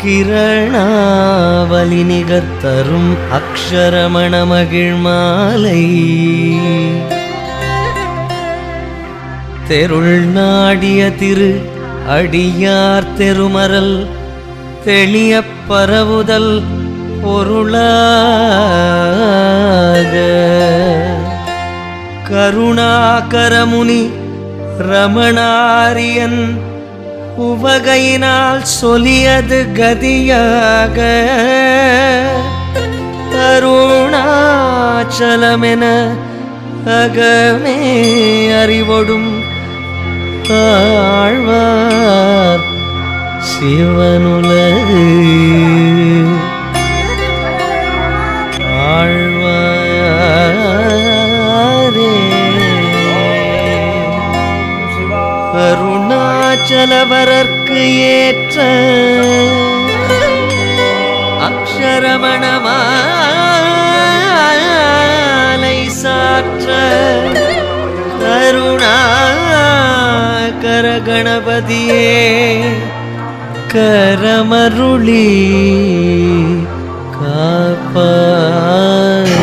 கிரணாவலி நிகர்த்தரும் அக்ஷரமண மகிழ்மாலை தெருள் நாடிய திரு அடியார் தெருமரல் தெளிய பரவுதல் பொருளாக கருணாகரமுனி ரமணாரியன் உவகையினால் சொல்லியது கதியாக அருணாச்சலமென அகமே அறிவொடும் ஆழ்வார் சிவனுலகு ஆழ்வாரே அருணாச்சலவரர்க்கு ஏற்ற அக்ஷரமணமாலை சாற்ற கருணாகர கணபதியே கரமருளி காப்பாய்.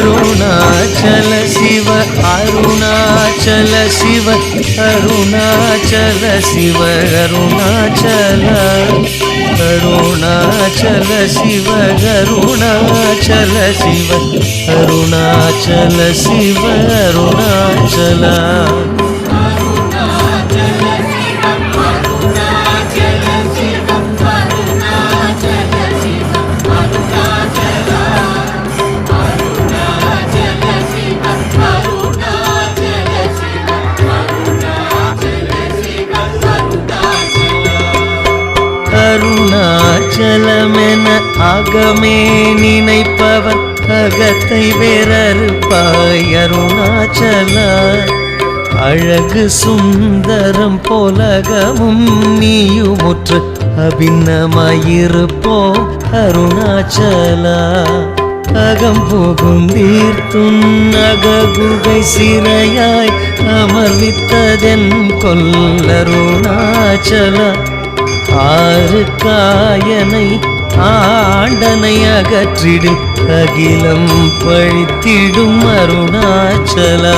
அருணாச்சல சிவ அருணாச்சல சிவ அருணாச்சல சிவ அருணாச்சல அருணாச்சல சிவ அருணாச்சல சிவ அருணாச்சல சிவ அருணாச்சல அருணாச்சலமென அகமே நினைப்பவர் அகத்தை வேறறுப்பாய் அருணாச்சல அழகு சுந்தரம் போலகமும் நீயுமுற்று அபிநமாயிருப்போம் அருணாச்சல அகம் புகுந்தீர்த்துன் அககுகை சிறையாய் அமர்வித்ததென் கொல்லருணாச்சல ஆறு காயனை ஆண்டனை அகற்றிடு அகிலம் பழித்திடும் அருணாச்சலா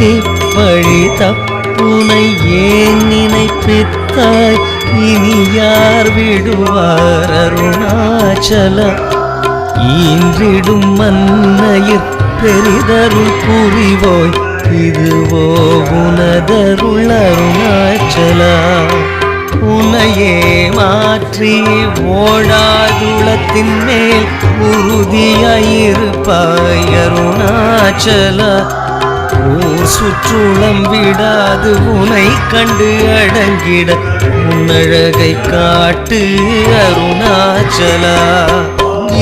இப்பழி தப்புனை ஏன் நினைப்பித்தாய் இனி யார் விடுவார் அருணாச்சலா ஈன்றிடும் மன்னையிற் பெரிதருள் புரிவோய் இதுவோ உனதருள் அருணாச்சலா உனையே மாற்றி ஓடாதுளத்தின் மேல் உறுதியாயிருப்பாய் அருணாச்சல ஊர் சுற்றுளம் விடாது உனை கண்டு அடங்கிட உன்னழகை காட்டு அருணாச்சலா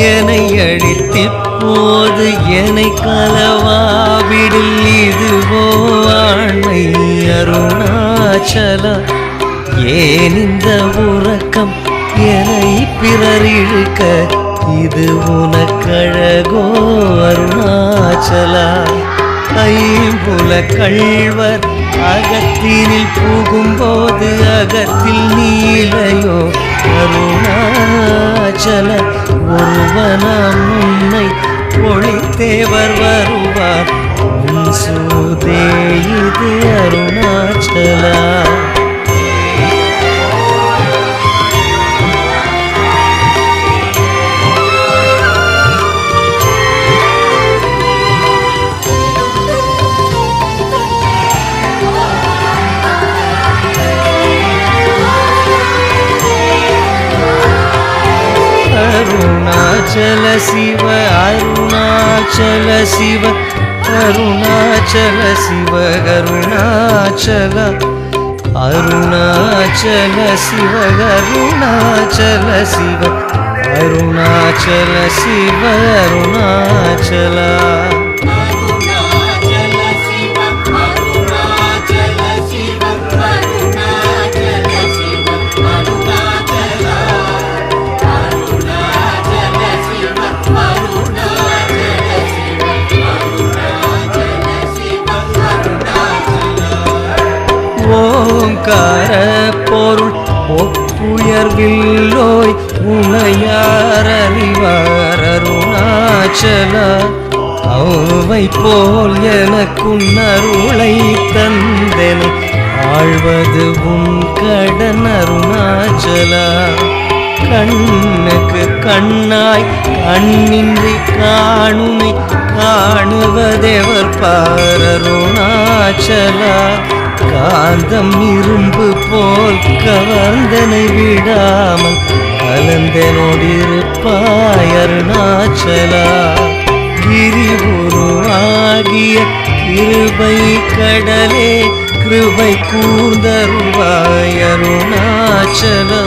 என்னை அழித்திப்போது என்னை கலவாவிடில் இதுவோ ஆண்மை அருணாச்சலா ஏன் இந்த உறக்கம் என்னை பிறர் இழுக்க இது உனக்கழகோ அருணாச்சலா ஐம்புல கள்வர் அகத்தினில் புகும்போது அகத்தில் நீலையோ அருணாச்சல ஒருவனாம் உன்னை ஒளித்தேவர் வருவார் உன் சூதே இது அருணாச்சலா அருணாச்சல சிவ அருணாச்சல சிவ அருணாச்சல சிவ அருணாச்சல அருணாச்சல சிவ அருணாச்சல சிவ அருணாச்சல சிவ அருணாச்சல ஓங்கார பொருள் ஒப்புயர்வில்லோய் உனையார் அறிவார் அருணாச்சலா. அவை போல் எனக்குன் அருளை தந்தனை ஆழ்வது உன் கடன் அருணாச்சலா. கண்ணுக்கு கண்ணாய் கண்ணின்றி காணுமை காணுவதெவர் பார் அருணாச்சலா. காந்தம் இரும்பு போல் கவர்ந்தனை விடாமல் கலந்தனோடிருப்பாய் அருணாச்சலா. கிரிபுருவாகிய கிருபை கடலே கிருபை கூர்ந்தருள்வாய் அருணாச்சலா.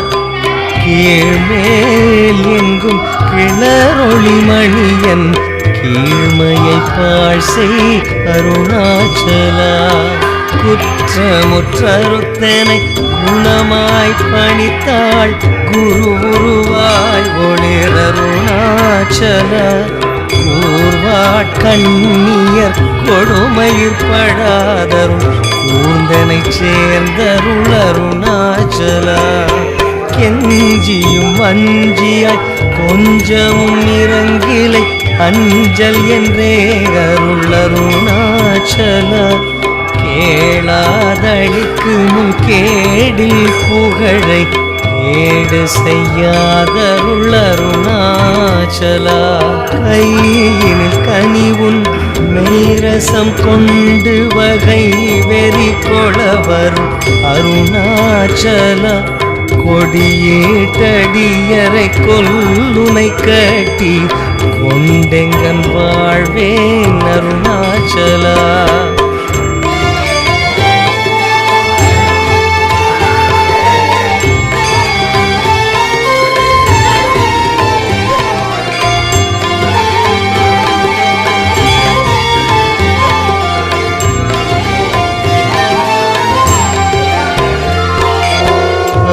கீழ்மேல் எங்கும் கிளரொளிமணியன் கீழ்மையை பாழ்செய் அருணாச்சலா. குற்றமுற்றருத்தனை குணமாய் பணித்தாள் குரு உருவாய் ஒளிர் அருணாச்சலா. கூர்வாட்கண்ணியர் கொடுமையிற்படாதருள் கூந்தனை சேர்ந்தருள் அருணாச்சலா. கெஞ்சியும் அஞ்சியாய் கொஞ்சமும் இறங்கிலை அஞ்சல் என்றே அருள் அருணாச்சலா. கேளாதளிக்கு முன் கேடில் புகழை கேடு செய்யாதருள் அருணாச்சலா. கையினில் கனிவுன் மெய்ரசம் கொண்டு வகை வெறி கொளவரும் அருணாச்சலா. கொடியேட்டடியரை கொல்லுனை கட்டி கொண்டெங்கன் வாழ்வேன் அருணாச்சலா.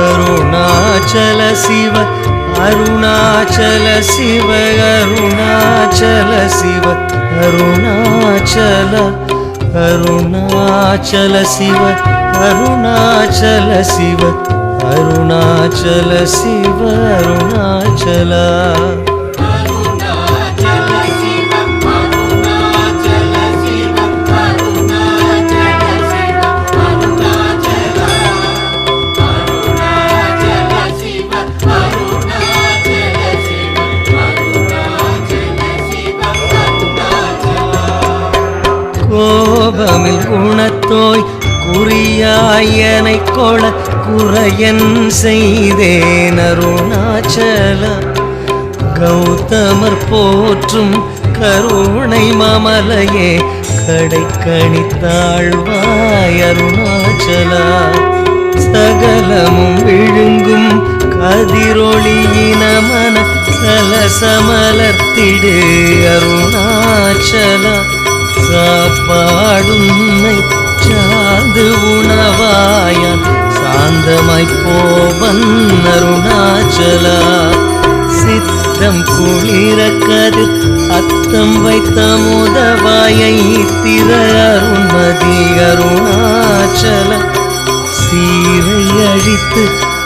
அருணாச்சல சிவ அருணாச்சல சிவ அருணாச்சல சிவ அருணாச்சல அருணாச்சல சிவ அருணாச்சல சிவ அருணாச்சல சிவ அருணாச்சலா. கோபமில் குணத்தோய் குறியாயனை கொள குறையன் செய்தேன் அருணாச்சலா. கௌதமர் போற்றும் கருணை மாமலையே கடைக்கணித்தாழ்வாய் அருணாச்சலா. சகலமும் விழுங்கும் கதிரொளியின மன சலசமலர்த்திடு அருணாச்சலா. சாப்பாடுன்னை சார்ந்து உணவாயான் சாந்தமாய் போவன் அருணாச்சலா. சித்தம் குளிர கதிர் அத்தம் வைத்த முதவாயை திற அருண்மதி அருணாச்சலா. சீரை அழித்து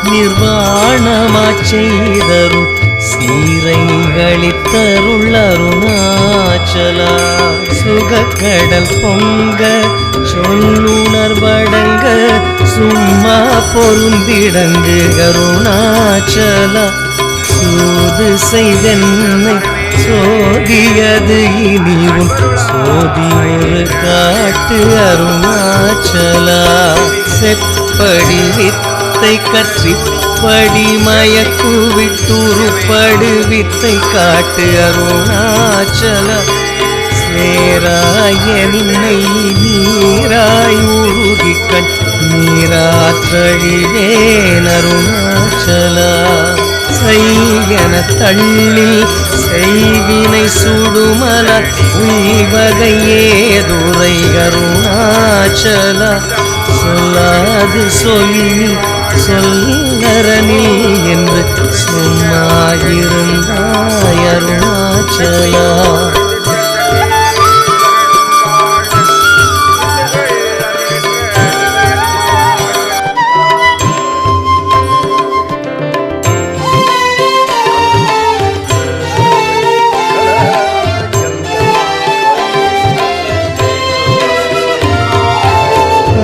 நிர்வாணமாச் செய்தருள் சீரைகளித்தருள் அருணாச்சலா. சுகக்கடல் பொங்க சொல்லுணர்வடங்க சும்மா பொருந்திடங்கு அருணாச்சலா. சூது செய்தென்னை சோதியது இனிவும் சோதி ஒரு காட்டு அருணாச்சலா. செப்படி வித்தை கற்றிப்படி மயக்குவிட்டுருப்படு வித்தை காட்டு அருணாச்சலா. சேராய நின்னை நீராய் உருகிக்கண் நீராற்றழிவேன் அருணாச்சலா. செய்யன தள்ளில் செய்வினை சுடுமல உய்வகையேதுரை அருணாச்சலா. சொல்லாது சொல்லி சொல்லரனில் என்று சும்மாயிருந்தாய் அருணாச்சலா.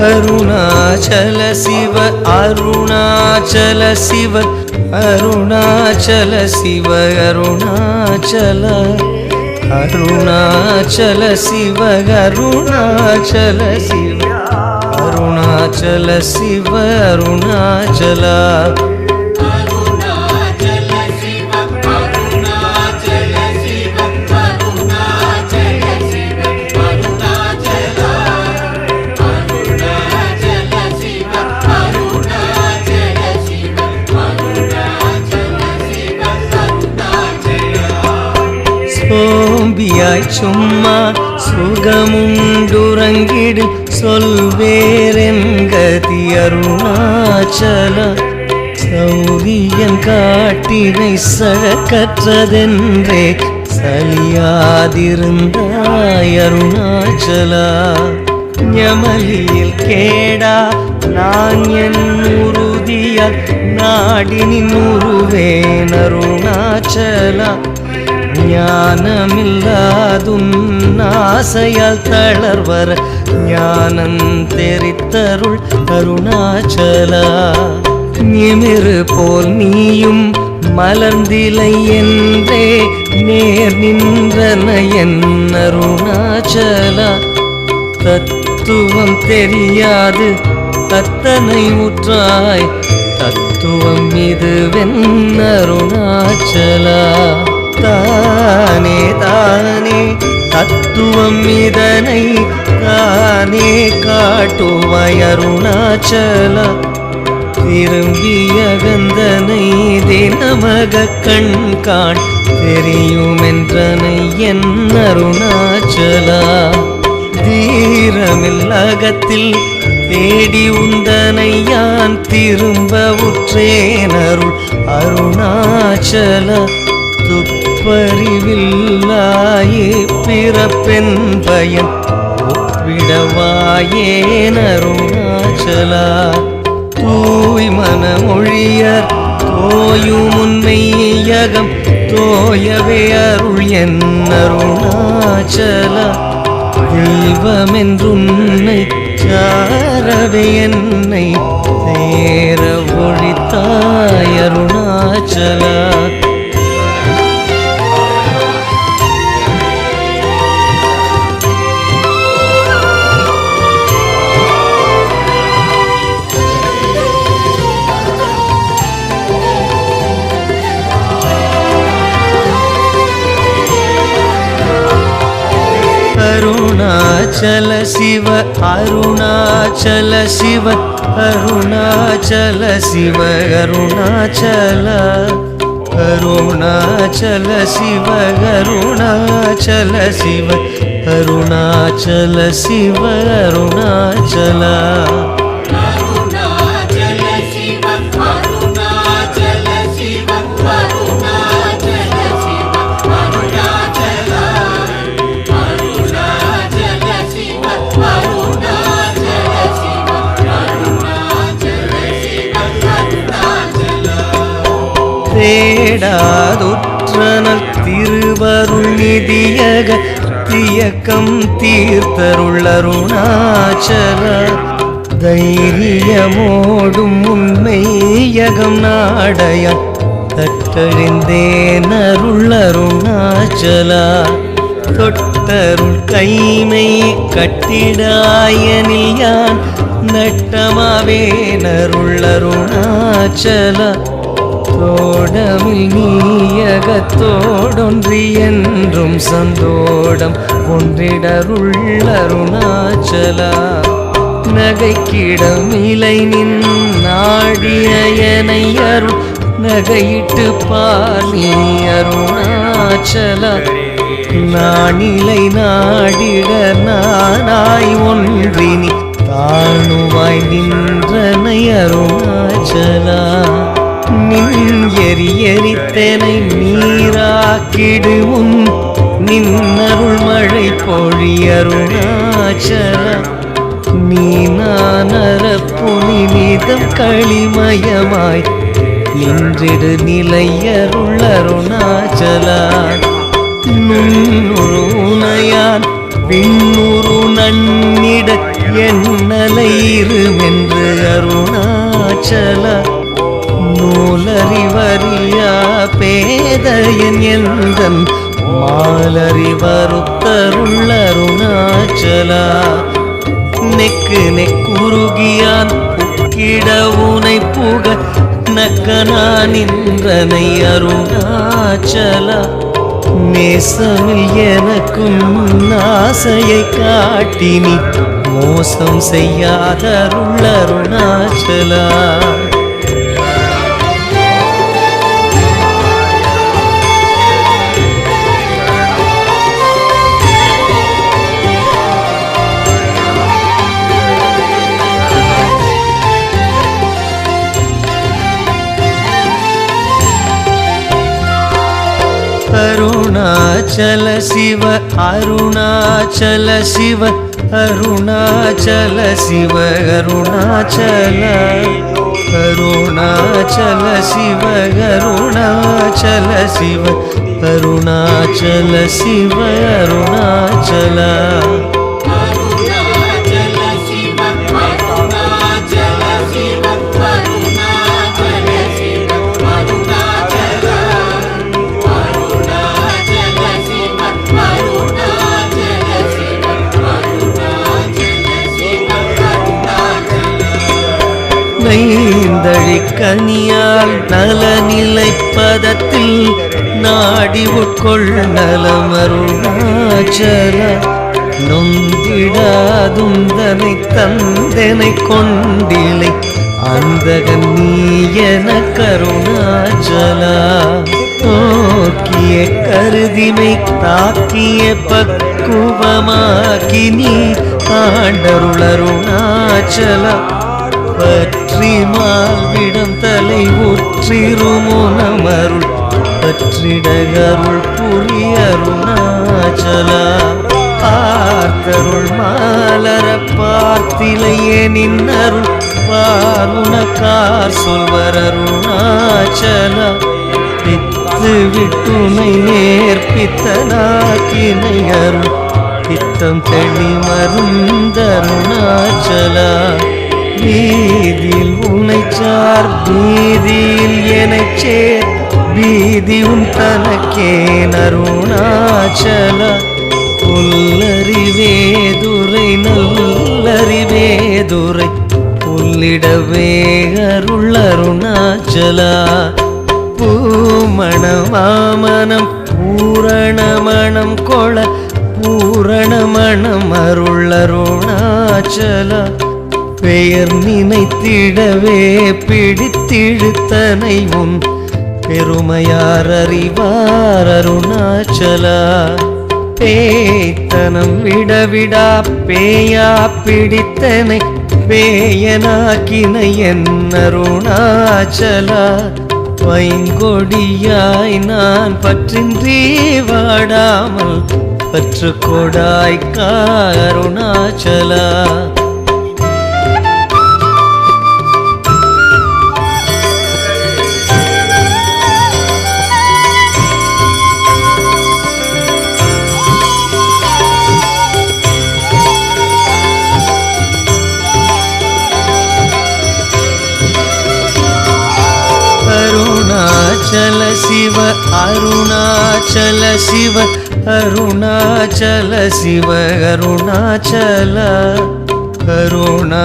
அருணாச்சல சிவ அருணாச்சல சிவ அருணாச்சல சிவ அருணாச்சல அருணாச்சல சிவ அருணாச்சல சிவ அருணாச்சல சிவ அருணாச்சல சோம்பியாய் சும்மா சுகமுண்டுறங்கிடு சொல்வேரென்கதி அருணாச்சல சௌரியன் காட்டினை சழக்கற்றதென்றே சலியாதிருந்தாய் அருணாச்சலா ஞமலியில் கேடா நான் என் உறுதியால் நாடினின் உருவேன் அருணாச்சலா ஞானமில்லாதுன்னாசையால் தளர்வர ஞானம் தெரித்தருள் அருணாச்சலா நிமிரு போல் நீயும் மலர்ந்திலை என்றே நேர் நின்றன என் அருணாச்சலா தத்துவம் தெரியாது அத்தனை உற்றாய் தத்துவம் இதுவென் அருணாச்சலா தானே தானே தத்துவம் இதனை தானே காட்டுவாய் அருணாச்சலா திரும்பிய கந்தனை தினமக கண் காண் தெரியுமென்றனை என் அருணாச்சலா தீரமில்லகத்தில் தேடி உந்தனை யான் திரும்ப உற்றேனருள் அருணாச்சலா துப்பறிவில்லாயே பிறப்பென் பயன் ஒப்பிடவாயேன் அருணாச்சலா தூய் மனமொழியர் தோயும் உன்மையகம் தோயவே அருள் என் அருணாச்சலா தெய்வமென்றுன்னை சாரவே என்னை தேர ஒழித்தாய் அருணாச்சலா அருணாச்சல சிவ அருணாச்சல சிவ அருணாச்சல சிவ அருணாச்சல அருணாச்சல சிவ அருணாச்சல சிவ அருணாச்சல சிவ அருணாச்சலா தேடாதுற்றனல் திருவருள் நிதியக தியக்கம் தீர்த்தருள் அருணாச்சலா தைரியமோடும் உண்மையகம் நாடயம் தட்டழிந்தேன் அருள் அருணாச்சலா தொட்டருள் கைமை கட்டிடாயனில் யான் நட்டமாவேன் அருள் அருணாச்சலா தோடமில் நீயகத்தோடொன்றி என்றும் சந்தோடம் ஒன்றிடருள் அருணாச்சலா நகைக்கிடமிலை நின் நாடியனை அருள் நகையிட்டு பாலி அருணாச்சலா நானிலை நாடிட நானாய் ஒன்றினி தாணுவாய் நின்றனை அருணாச்சலா நின் எரியரித்தனை நீராக்கிடுவும் நின்னருள் மழை பொழி அருணாச்சலா நீ நானர புனிதம் களிமயமாய் நின்றிடு நிலையருள் அருணாச்சலா நுண்ணுரு உனையான் பின்னுரு நன்னிட என்னலை அருணாச்சல நூலறிவறியா பேதையன் எந்தன் மாலறிவருத்தருள் அருணாச்சலா நெக்கு நெக்குருகியான் புக்கிட உனை புக நக்கனா நின்றனை அருணாச்சலா நேசமில் எனக்கும் ஆசையை காட்டி நீ மோசம் செய்யாத அருள் அருணாச்சலா அருணாச்சல சிவ அருணாச்சல சிவ அருணாச்சல சிவ அருணாச்சல அருணாச்சல சிவ அருணாச்சல சிவ அருணாச்சல சிவ அருணாச்சல நைந்தழி கனியால் நலநிலை பதத்தில் நாடி உட்கொள் நலம் அருணாச்சல நொந்திடாதுந்தனை தந்தனை கொண்டிலை அந்தகன் நீ என கருணாச்சலா நோக்கிய கருதிமை தாக்கிய பக்குவமாக்கி நீ ஆண்டருள் அருணாச்சலா பற்றி மால்விடம் தலை உற்றிருமுனமருள் பற்றிடகருள் புரி அருணாச்சலா பார்த்தருள் மாலர பார்த்திலையே நின்னருள் வாருணக்கார் சொல்வர் அருணாச்சலா பித்து விட்டுனை நேர்பித்தனாக்கினை அருள் பித்தம் தெளி மருந்தருணாச்சலா வீதியில் உனை சார் வீதியில் எனச் சேர் வீதி உன் தனக்கே அருணாச்சல புல்லறிவேதுரை நல்லறிவேதுரை புல்லிடவே அருள் அருணாச்சலா பூமணமாமனம் பூரணமணம் கொள பூரணமணம் அருள் அருணாச்சலா பெயர் நினைத்திடவே பிடித்திழுத்தனை உன் பெருமையார் அறிவார் அருணாச்சலா பேய்த்தனம் விடவிடா பேயா பிடித்தனை பேயனாக்கினை என் அருணாச்சலா வைங்கொடியாய் நான் பற்றின்றி வாடாமல் பற்று கொடாய் அருணாச்சலா அருணாச்சல சிவ அருணாச்சல சிவ அருணாச்சல சிவ அருணாச்சல கருணா